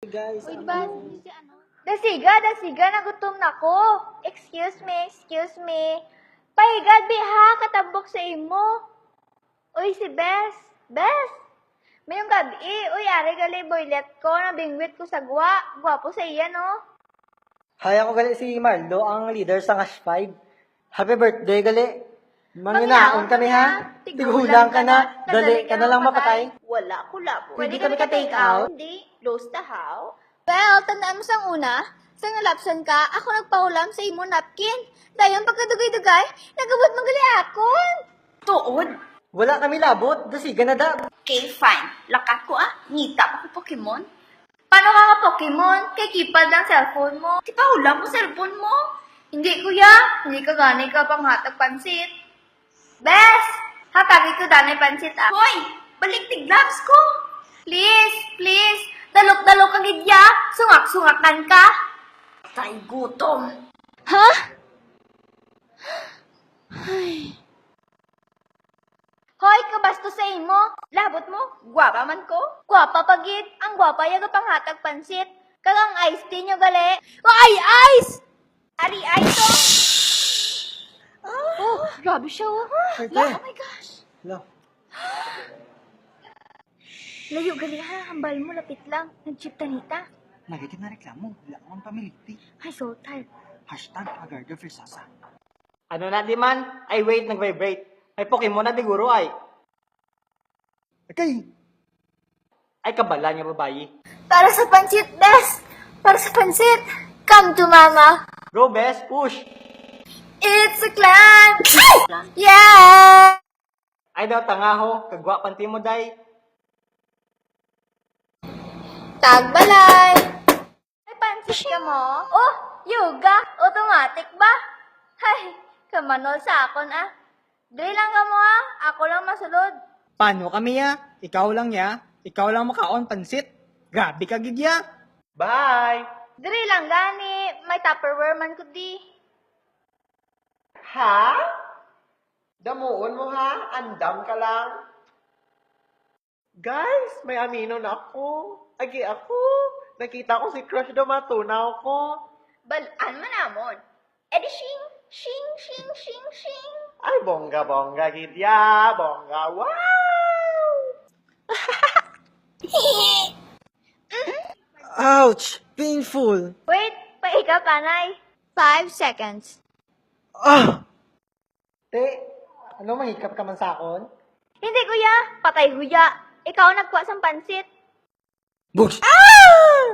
guys. Uy, ba? Dasiga, nagutom na ko. Excuse me. Paigad, biha, katambok sa imo. Uy, si Bes. Mayong gabi, uy, ari gali boylet ko, nabingwit ko sa gwapo sa iya, no? Hi, ako gali si Marlo, ang leader sa Ngash 5. Happy birthday gali. Manginaon kami ha. Tigulang ka na. Dali ka na lang mapatay. Wala ko labo. Pwede kami ka-take out? Hindi. Close the house. Well, tandaan mo sang una, sang nalapsan ka, ako nagpaulam sa imo napkin. Dayon pagkadugay-dugay, nagabot magali akon. Tuod. Wala kami labot. Dasiga na da. Okay, fine. Lakat ko Ngita ako Pokemon. Paano ka Pokemon? Kay kipad ang cellphone mo. Di ba ulam mo cellphone mo? Hindi kuya, hindi ka gani ka panghatag pansit. Bes, hatagi ko danay pansit Hoy! Balik tiglaps ko! Please, dalok-dalok ka gidya, sungak-sungakan ka. Tay gutom. Ha? Hoy, kabasto sa imo. Labot mo, gwapa man ko. Gwapa pagit, ang gwapa yaga panghatag pansit. Kagang ice tea nyo gali. Ay, ice! Ari, ice to. Oh, grabe siya oh. Tay. Oh my gosh. Hello. Layo gali ha, hambal mo, lapit lang. Nag-chip tanita. Nagatin na reklamo. Wala akong pamiliti. Ay, so tired. Hashtag Agarda Versasa. Ano na di man? Ay wait, nag-vibrate. Ay Pokemon na diguro ay. Okay. Ay kabala niya babayi. Para sa pansit, Bes! Para sa pansit! Come to mama! Go best, push! It's a clan! Yeah! Ay daw tangaho, kagwa panti mo day. Tagbalay! Ay, pansit ka mo? Oh, yoga! Automatic ba? Hay, kamanol sa akon Dili lang ka mo ako lang masulod. Paano kami ya? Ikaw lang ya? Ikaw lang makaon pansit? Grabe ka gidya. Bye! Dili lang gani, may Tupperware man ko di. Ha? Damuon mo ha? Andam ka lang? Guys, may amino na ako. Agi ako. Nakita ko si Crush daw matunaw ko. Balaan man namon. Edi shing. Ay, bongga, gidya. Bongga, wow! Ouch! Painful! Wait, paika panay. 5 seconds. Ah! Te, ano mahikap ka man sa akon? Hindi kuya, patay huya. Ikaw nagkuha sa pansit. Bush! Ah!